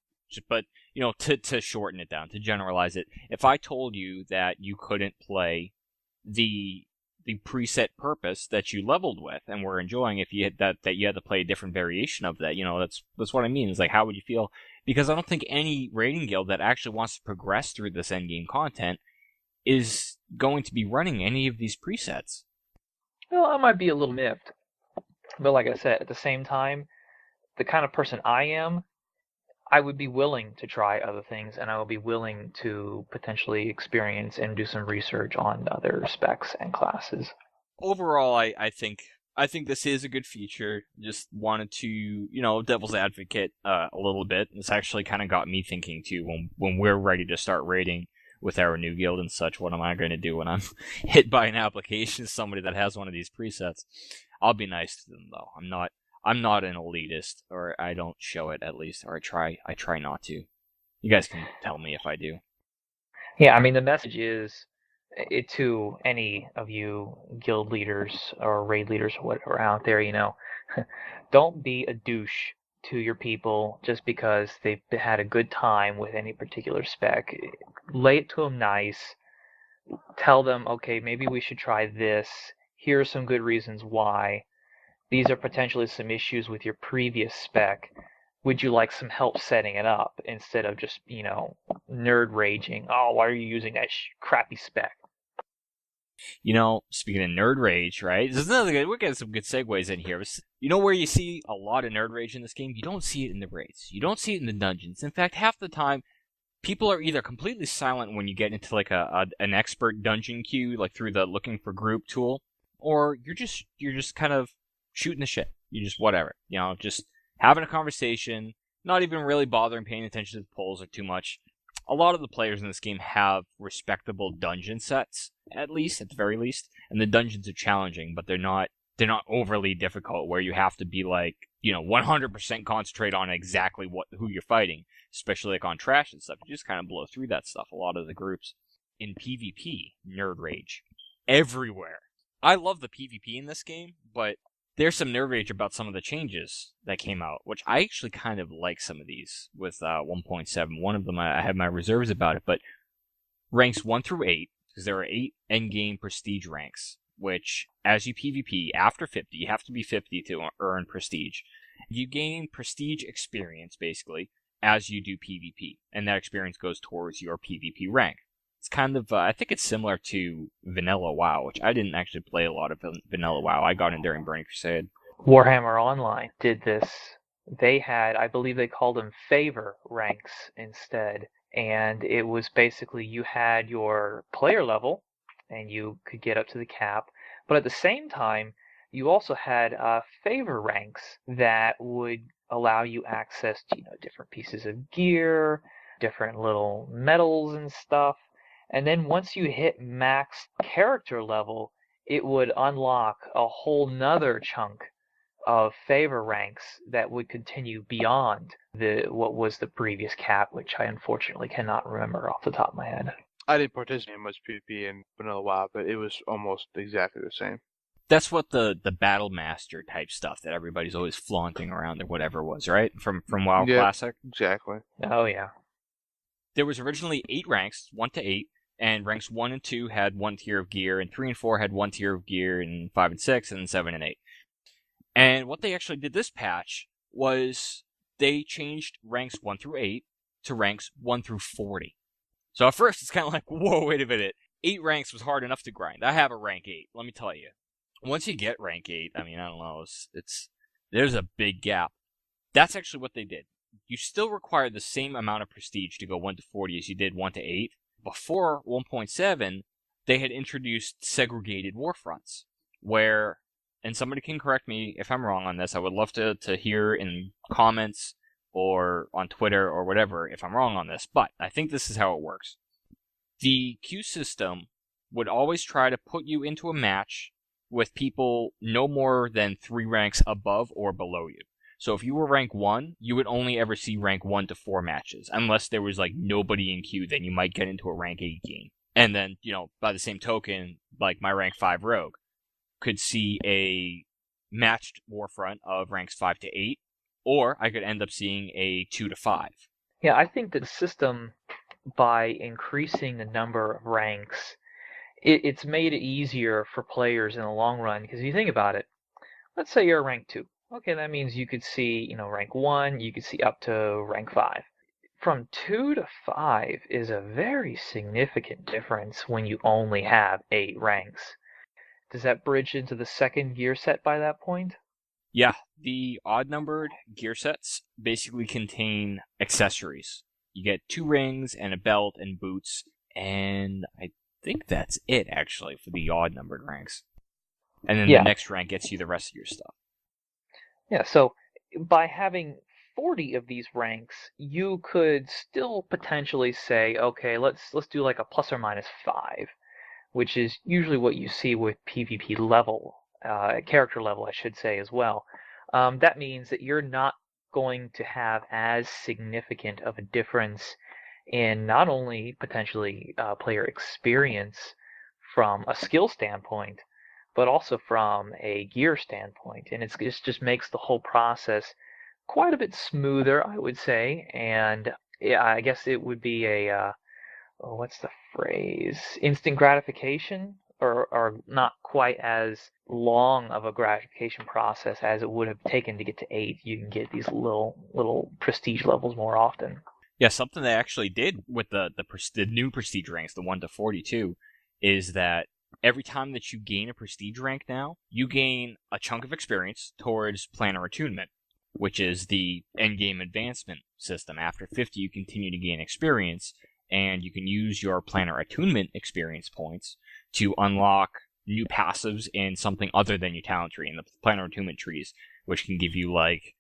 but to shorten it down, to generalize it, if I told you that you couldn't play the preset purpose that you leveled with and were enjoying, if you had that you had to play a different variation of that, that's what I mean. Is like, how would you feel? Because I don't think any raiding guild that actually wants to progress through this endgame content is going to be running any of these presets. Well, I might be a little miffed, but like I said, at the same time, the kind of person I am, I would be willing to try other things, and I would be willing to potentially experience and do some research on other specs and classes. Overall, I think this is a good feature. Just wanted to, devil's advocate a little bit. This actually kind of got me thinking too. When we're ready to start raiding with our new guild and such, what am I going to do when I'm hit by an application, somebody that has one of these presets? I'll be nice to them though. I'm not an elitist, or I don't show it at least, or I try not to. You guys can tell me if I do. Yeah, I mean, the message is to any of you guild leaders or raid leaders or whatever out there, don't be a douche to your people just because they've had a good time with any particular spec. Lay it to them nice. Tell them, okay, maybe we should try this. Here are some good reasons why. These are potentially some issues with your previous spec. Would you like some help setting it up instead of just, nerd raging? Oh, why are you using that crappy spec? Speaking of nerd rage, right? This is another good. We're getting some good segues in here. Where you see a lot of nerd rage in this game? You don't see it in the raids. You don't see it in the dungeons. In fact, half the time, people are either completely silent when you get into like an expert dungeon queue, like through the looking for group tool, or you're just kind of shooting the shit. You just whatever. Just having a conversation, not even really bothering paying attention to the polls or too much. A lot of the players in this game have respectable dungeon sets, at the very least, and the dungeons are challenging, but they're not overly difficult where you have to be like, 100% concentrate on exactly who you're fighting, especially like on trash and stuff. You just kind of blow through that stuff, a lot of the groups. In PvP, nerd rage everywhere. I love the PvP in this game, but there's some nerd rage about some of the changes that came out, which I actually kind of like some of these with 1.7. One of them, I have my reserves about it, but ranks 1 through 8, because there are 8 endgame prestige ranks, which, as you PvP, after 50, you have to be 50 to earn prestige. You gain prestige experience, basically, as you do PvP, and that experience goes towards your PvP rank. It's kind of, I think it's similar to Vanilla WoW, which I didn't actually play a lot of Vanilla WoW. I got in during Burning Crusade. Warhammer Online did this. They had, I believe they called them favor ranks instead. And it was basically you had your player level, and you could get up to the cap. But at the same time, you also had favor ranks that would allow you access to different pieces of gear, different little medals and stuff. And then once you hit max character level, it would unlock a whole nother chunk of favor ranks that would continue beyond what was the previous cap, which I unfortunately cannot remember off the top of my head. I didn't participate in much PvP in Vanilla WoW, but it was almost exactly the same. That's what the Battle Master type stuff that everybody's always flaunting around or whatever was, right? From WoW Classic? Exactly. Oh, yeah. there was originally 8 ranks, 1 to 8, and ranks 1 and 2 had 1 tier of gear, and 3 and 4 had 1 tier of gear, and 5 and 6, and 7 and 8. And what they actually did this patch was they changed ranks 1 through 8 to ranks 1 through 40. So at first it's kind of like, whoa, wait a minute. 8 ranks was hard enough to grind. I have a rank 8, let me tell you. Once you get rank 8, I mean, I don't know, there's a big gap. That's actually what they did. You still require the same amount of prestige to go 1 to 40 as you did 1 to 8. Before 1.7, they had introduced segregated war fronts, where, and somebody can correct me if I'm wrong on this, I would love to hear in comments or on Twitter or whatever if I'm wrong on this, but I think this is how it works. The queue system would always try to put you into a match with people no more than 3 ranks above or below you. So if you were rank 1, you would only ever see rank 1 to 4 matches, unless there was like nobody in queue, then you might get into a rank 8 game. And then, by the same token, like my rank 5 rogue could see a matched warfront of ranks 5 to 8, or I could end up seeing a 2 to 5. Yeah, I think that the system, by increasing the number of ranks, it's made it easier for players in the long run, because if you think about it, let's say you're rank 2. Okay, that means you could see, rank 1, you could see up to rank 5. From 2 to 5 is a very significant difference when you only have 8 ranks. Does that bridge into the second gear set by that point? Yeah, the odd-numbered gear sets basically contain accessories. You get 2 rings and a belt and boots, and I think that's it, actually, for the odd-numbered ranks. And then the next rank gets you the rest of your stuff. Yeah, so by having 40 of these ranks, you could still potentially say, okay, let's do like a plus or minus 5, which is usually what you see with PvP level, character level, I should say, as well. That means that you're not going to have as significant of a difference in not only potentially player experience from a skill standpoint, but also from a gear standpoint. And it just makes the whole process quite a bit smoother, I would say. And yeah, I guess it would be a, what's the phrase? Instant gratification, or not quite as long of a gratification process as it would have taken to get to 8. You can get these little prestige levels more often. Yeah, something they actually did with the new prestige ranks, the 1 to 42, is that every time that you gain a prestige rank now, you gain a chunk of experience towards planar attunement, which is the endgame advancement system. After 50, you continue to gain experience, and you can use your planar attunement experience points to unlock new passives in something other than your talent tree, in the planar attunement trees, which can give you like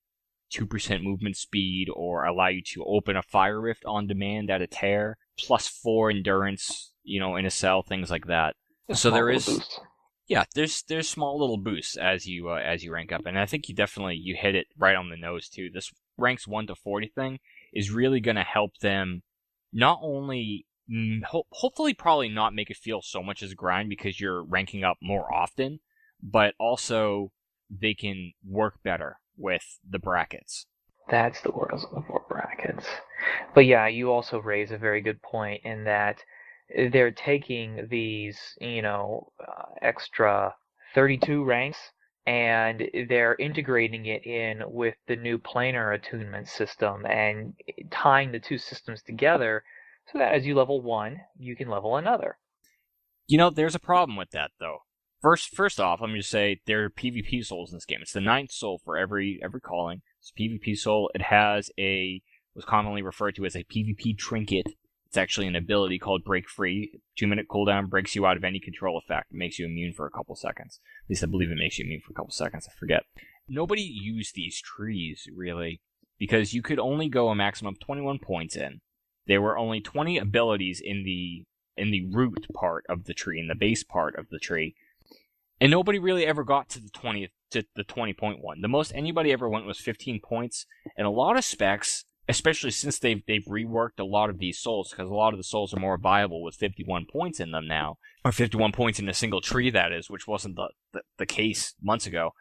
2% movement speed, or allow you to open a fire rift on demand at a tear, plus 4 endurance, in a cell, things like that. So there is, boost. Yeah, there's small little boosts as you rank up, and I think you hit it right on the nose too. This ranks 1 to 40 thing is really going to help them not only, hopefully probably not make it feel so much as a grind because you're ranking up more often, but also they can work better with the brackets. That's the word I was looking for, brackets. But yeah, you also raise a very good point in that they're taking these, extra 32 ranks, and they're integrating it in with the new planar attunement system and tying the two systems together so that as you level one, you can level another. There's a problem with that, though. First off, let me just say there are PvP souls in this game. It's the 9th soul for every calling. It's PvP soul. It has what's commonly referred to as a PvP trinket. It's actually an ability called Break Free. 2-minute cooldown, breaks you out of any control effect. It makes you immune for a couple seconds. At least I believe it makes you immune for a couple seconds. I forget. Nobody used these trees, really, because you could only go a maximum of 21 points in. There were only 20 abilities in the root part of the tree, in the base part of the tree. And nobody really ever got to the 20.1. The most anybody ever went was 15 points, and a lot of specs, especially since they've reworked a lot of these souls, because a lot of the souls are more viable with 51 points in them now, or 51 points in a single tree, that is, which wasn't the case months ago.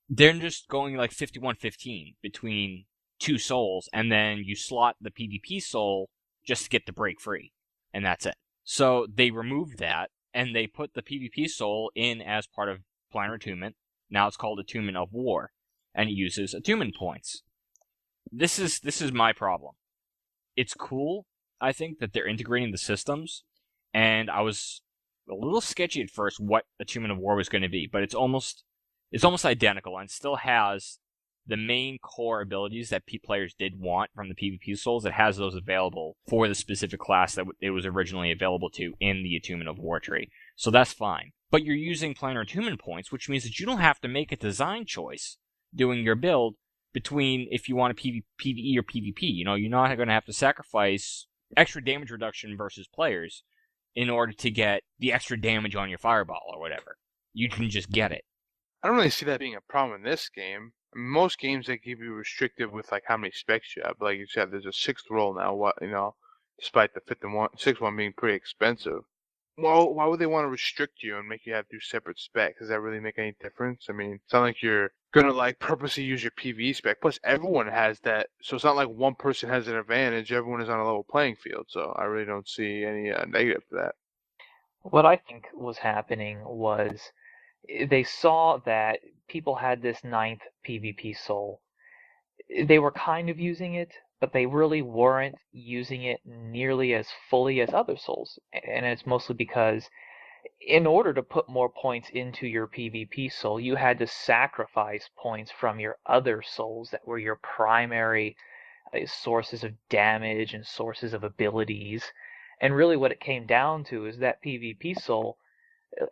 They're just going like 51-15 between two souls, and then you slot the PvP soul just to get the break free, and that's it. So they removed that, and they put the PvP soul in as part of Planar Attunement. Now it's called Attunement of War, and it uses attunement points. This is my problem. It's cool, I think, that they're integrating the systems, and I was a little sketchy at first what Attunement of War was going to be, but it's almost identical and still has the main core abilities that players did want from the PvP souls. It has those available for the specific class that it was originally available to in the Attunement of War tree. So that's fine. But you're using Planar Attunement points, which means that you don't have to make a design choice doing your build between if you want a PvE or PvP. You're not going to have to sacrifice extra damage reduction versus players in order to get the extra damage on your fireball or whatever. You can just get it. I don't really see that being a problem in this game. I mean, most games they keep you restrictive with like how many specs you have. Like you said, there's a 6th role now. Despite the 5th and 6th one being pretty expensive. Well, why would they want to restrict you and make you have to do separate specs? Does that really make any difference? I mean, it's not like you're gonna like purposely use your PvE spec. Plus, everyone has that, so it's not like one person has an advantage. Everyone is on a level playing field. So I really don't see any negative to that. What I think was happening was they saw that people had this 9th PvP soul. They were kind of using it, but they really weren't using it nearly as fully as other souls. And it's mostly because in order to put more points into your PvP soul, you had to sacrifice points from your other souls that were your primary sources of damage and sources of abilities. And really what it came down to is that PvP soul,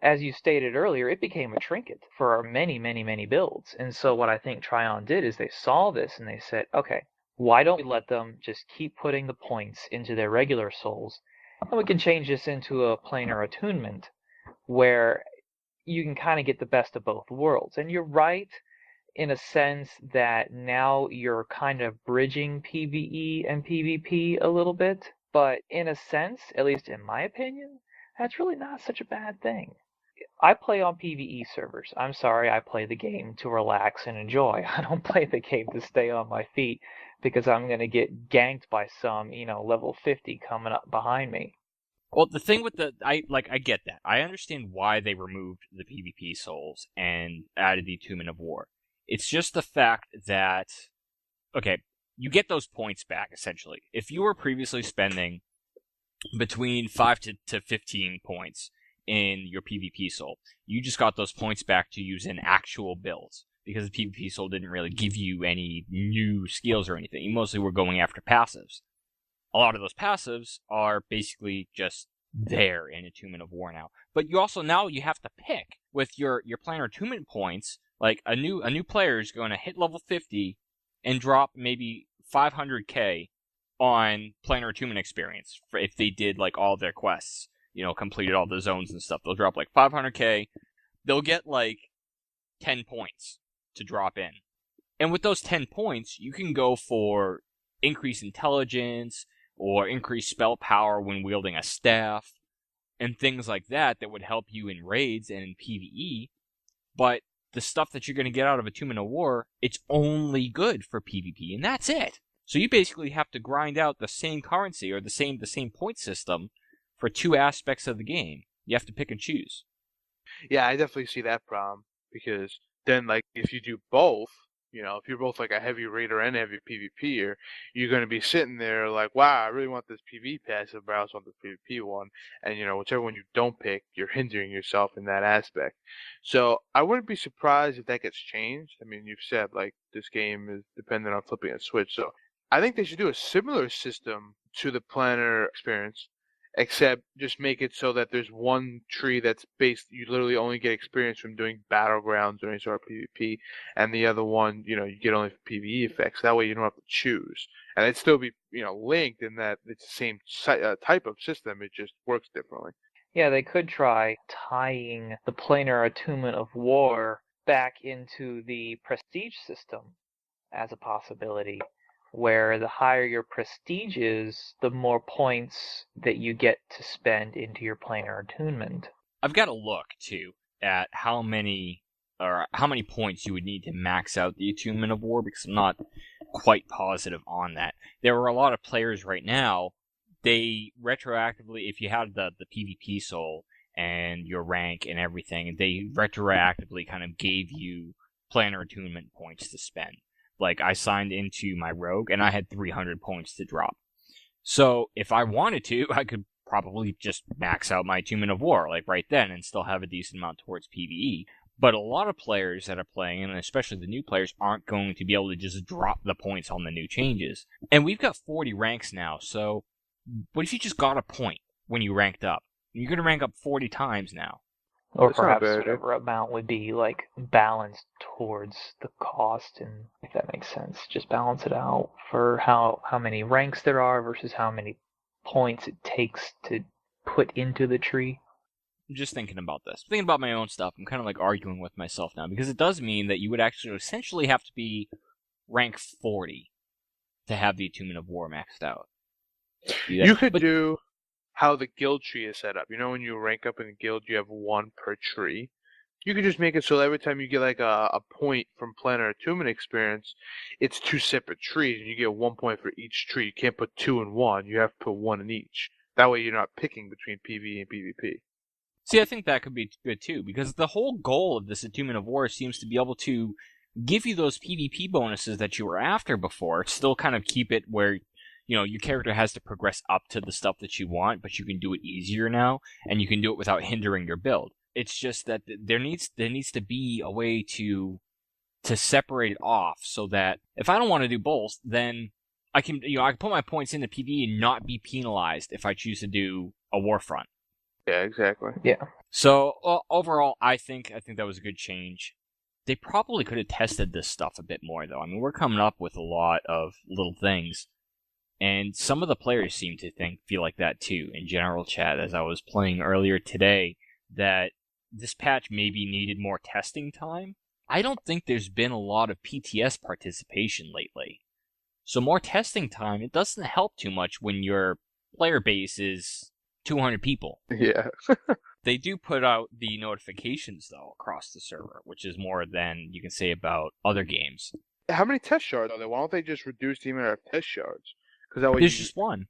as you stated earlier, it became a trinket for many, many, many builds. And so what I think Trion did is they saw this and they said, okay, why don't we let them just keep putting the points into their regular souls, and we can change this into a planar attunement where you can kind of get the best of both worlds. And you're right in a sense that now you're kind of bridging PvE and PvP a little bit, but in a sense, at least in my opinion, that's really not such a bad thing. I play on PvE servers. I'm sorry, I play the game to relax and enjoy. I don't play the game to stay on my feet because I'm going to get ganked by some, level 50 coming up behind me. Well, the thing with I get that. I understand why they removed the PvP souls and added the Attunement of War. It's just the fact that, okay, you get those points back, essentially. If you were previously spending between 5 to 15 points in your PvP soul, you just got those points back to use in actual builds, because the PvP soul didn't really give you any new skills or anything. You mostly were going after passives. A lot of those passives are basically just there in Attunement of War now. But you also now you have to pick with your planar attunement points. Like a new player is going to hit level 50 and drop maybe 500k on planar attunement experience if they did like all their quests, completed all the zones and stuff. They'll drop like 500k. They'll get like 10 points to drop in. And with those 10 points, you can go for increased intelligence or increased spell power when wielding a staff and things like that would help you in raids and in PvE. But the stuff that you're going to get out of Attunement of War, it's only good for PvP, and that's it. So you basically have to grind out the same currency or the same point system for two aspects of the game. You have to pick and choose. Yeah, I definitely see that problem, because then like if you do both, if you're both like a heavy raider and a heavy PvPer, you're going to be sitting there like, wow, I really want this PvP passive, but I also want the PvP one. And, whichever one you don't pick, you're hindering yourself in that aspect. So I wouldn't be surprised if that gets changed. I mean, you've said like this game is dependent on flipping a switch. So I think they should do a similar system to the planner experience, except just make it so that there's one tree that's based, you literally only get experience from doing battlegrounds or any sort of PvP, and the other one, you get only for PvE effects. That way you don't have to choose. And it'd still be, linked in that it's the same type of system, it just works differently. Yeah, they could try tying the planar attunement of war back into the prestige system as a possibility, where the higher your prestige is, the more points that you get to spend into your planar attunement. I've got to look, too, at how many points you would need to max out the Attunement of War, because I'm not quite positive on that. There are a lot of players right now they retroactively, if you had the PvP soul and your rank and everything, they retroactively kind of gave you planner attunement points to spend. Like, I signed into my rogue, and I had 300 points to drop. So, if I wanted to, I could probably just max out my attunement of war, like, right then, and still have a decent amount towards PvE. But a lot of players that are playing, and especially the new players, aren't going to be able to just drop the points on the new changes. And we've got 40 ranks now, so what if you just got a point when you ranked up? You're going to rank up 40 times now. Or That's not perhaps bad. whatever amount would be like balanced towards the cost, and if that makes sense, just balance it out for how many ranks there are versus how many points it takes to put into the tree. I'm just thinking about this. Thinking about my own stuff. I'm kind of like arguing with myself now, because it does mean that you would actually essentially have to be rank 40 to have the Attunement of War maxed out. You could do how the guild tree is set up. You know, when you rank up in the guild, you have one per tree. You could just make it so every time you get like a point from planner attunement experience, it's 2 separate trees, and you get 1 point for each tree. You can't put 2 in one. You have to put 1 in each. That way you're not picking between PvE and PvP. See, I think that could be good too, because the whole goal of this Attunement of War seems to be able to give you those PvP bonuses that you were after before, still kind of keep it where, you know, your character has to progress up to the stuff that you want, but you can do it easier now, and you can do it without hindering your build. It's just that there needs to be a way to separate it off, so that if I don't want to do both, then I can put my points into PvE and not be penalized if I choose to do a Warfront. Yeah, exactly. Yeah. So overall, I think that was a good change. They probably could have tested this stuff a bit more, though. I mean, we're coming up with a lot of little things, and some of the players seem to feel like that too in general chat. As I was playing earlier today, that this patch maybe needed more testing time. I don't think there's been a lot of PTS participation lately, so more testing time. It doesn't help too much when your player base is 200 people. Yeah. They do put out the notifications, though, across the server, which is more than you can say about other games. How many test shards are there? Why don't they just reduce the amount of test shards? Because that way There's just one.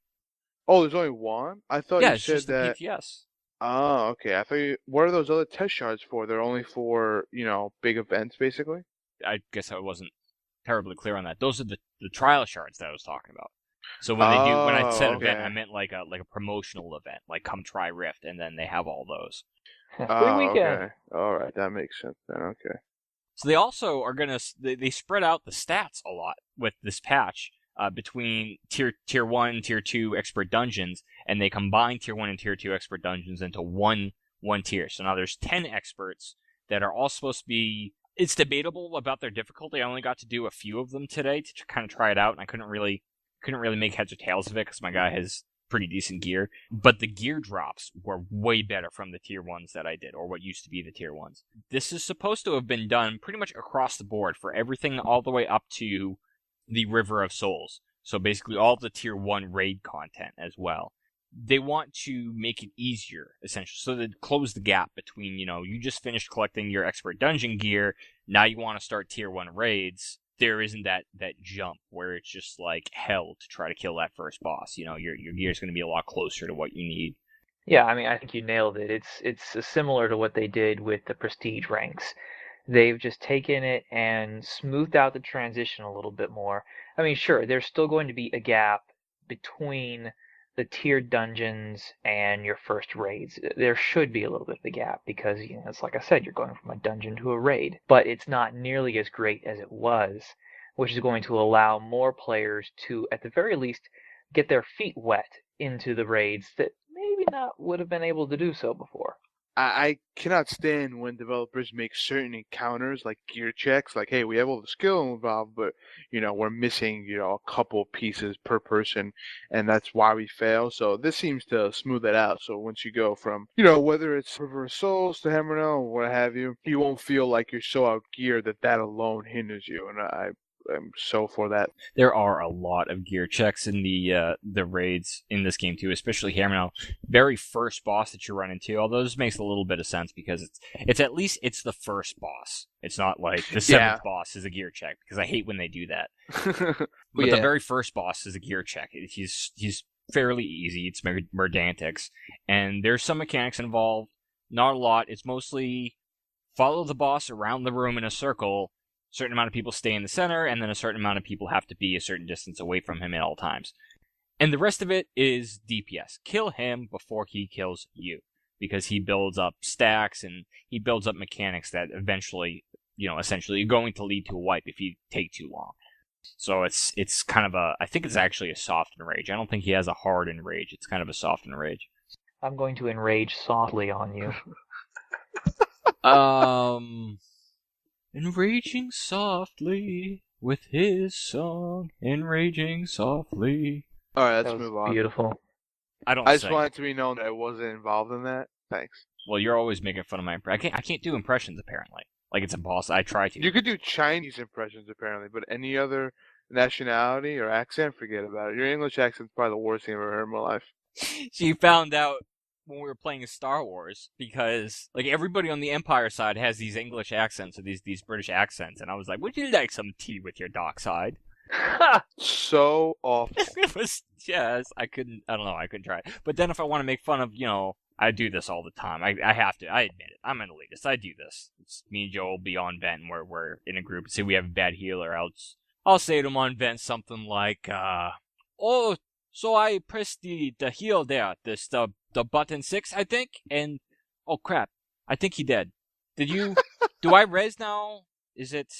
Oh, there's only one? I thought Yeah, you it's said just that. the PTS. Oh, okay. I thought What are those other test shards for? They're only for, big events, basically? I guess I wasn't terribly clear on that. Those are the trial shards that I was talking about. So when I said okay. event, I meant like a promotional event, like come try Rift, and then they have all those. Free weekend. Okay. All right, that makes sense then. Okay. So they also are they spread out the stats a lot with this patch between tier 1, tier 2 expert dungeons, and they combine tier 1 and tier 2 expert dungeons into one tier. So now there's 10 experts that are all supposed to be. It's debatable about their difficulty. I only got to do a few of them today to kind of try it out, and I couldn't really make heads or tails of it because my guy has pretty decent gear. But the gear drops were way better from the tier 1s that I did, or what used to be the tier 1s. This is supposed to have been done pretty much across the board for everything all the way up to the River of Souls. So basically all the tier 1 raid content as well. They want to make it easier, essentially, so they close the gap between, you just finished collecting your expert dungeon gear, now you want to start tier 1 raids. There isn't that jump where it's just like hell to try to kill that first boss. Your gear is going to be a lot closer to what you need. Yeah, I mean, I think you nailed it. It's similar to what they did with the prestige ranks. They've just taken it and smoothed out the transition a little bit more. I mean, sure, there's still going to be a gap between the tiered dungeons and your first raids. There should be a little bit of a gap because, it's like I said, you're going from a dungeon to a raid. But it's not nearly as great as it was, which is going to allow more players to, at the very least, get their feet wet into the raids that maybe not would have been able to do so before. I cannot stand when developers make certain encounters like gear checks, like, hey, we have all the skill involved, but, we're missing, a couple pieces per person, and that's why we fail. So this seems to smooth it out. So once you go from, whether it's River of Souls to Hammerknell or what have you, you won't feel like you're so outgeared that alone hinders you, and I'm so for that. There are a lot of gear checks in the raids in this game too, especially Hammerknell. Very first boss that you run into, although this makes a little bit of sense because it's at least it's the first boss. It's not like the 7th boss is a gear check, because I hate when they do that. But the very first boss is a gear check. He's fairly easy. It's Merdantics, and there's some mechanics involved. Not a lot. It's mostly follow the boss around the room in a circle. A certain amount of people stay in the center, and then a certain amount of people have to be a certain distance away from him at all times. And the rest of it is DPS. Kill him before he kills you, because he builds up stacks and he builds up mechanics that eventually, essentially are going to lead to a wipe if you take too long. So it's kind of I think it's actually a soft enrage. I don't think he has a hard enrage. It's kind of a soft enrage. I'm going to enrage softly on you. Enraging softly with his song, enraging softly. All right, That let's was move on. beautiful. I don't I just sing. want it to be known that I wasn't involved in that. Thanks. Well, you're always making fun of my impression. I can't do impressions, apparently. Like, it's impossible. I try to. You could do Chinese impressions, apparently, but any other nationality or accent, forget about it. Your English accent's probably the worst thing I've ever heard in my life. She found out when we were playing Star Wars, because, like, everybody on the Empire side has these English accents, or these British accents, and I was like, would you like some tea with your dark side? So awful. It was, yes, I couldn't try it. But then if I want to make fun of, I do this all the time. I have to. I admit it. I'm an elitist. I do this. It's me and Joe will be on vent, and we're in a group. Say we have a bad healer. I'll say to him on vent something like, "Oh, so I pressed the heal there. This the button 6, I think, and oh crap, I think he dead. Did you? Do I res now? Is it?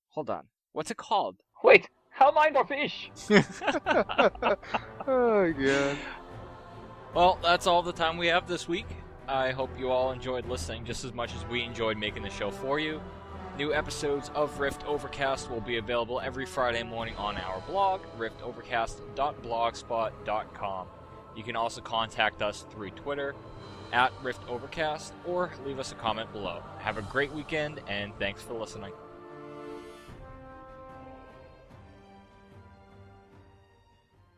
Hold on. What's it called? Wait, how mine for fish? Oh, God. Well, that's all the time we have this week. I hope you all enjoyed listening just as much as we enjoyed making the show for you. New episodes of Rift Overcast will be available every Friday morning on our blog, riftovercast.blogspot.com. You can also contact us through Twitter, @RiftOvercast, or leave us a comment below. Have a great weekend, and thanks for listening.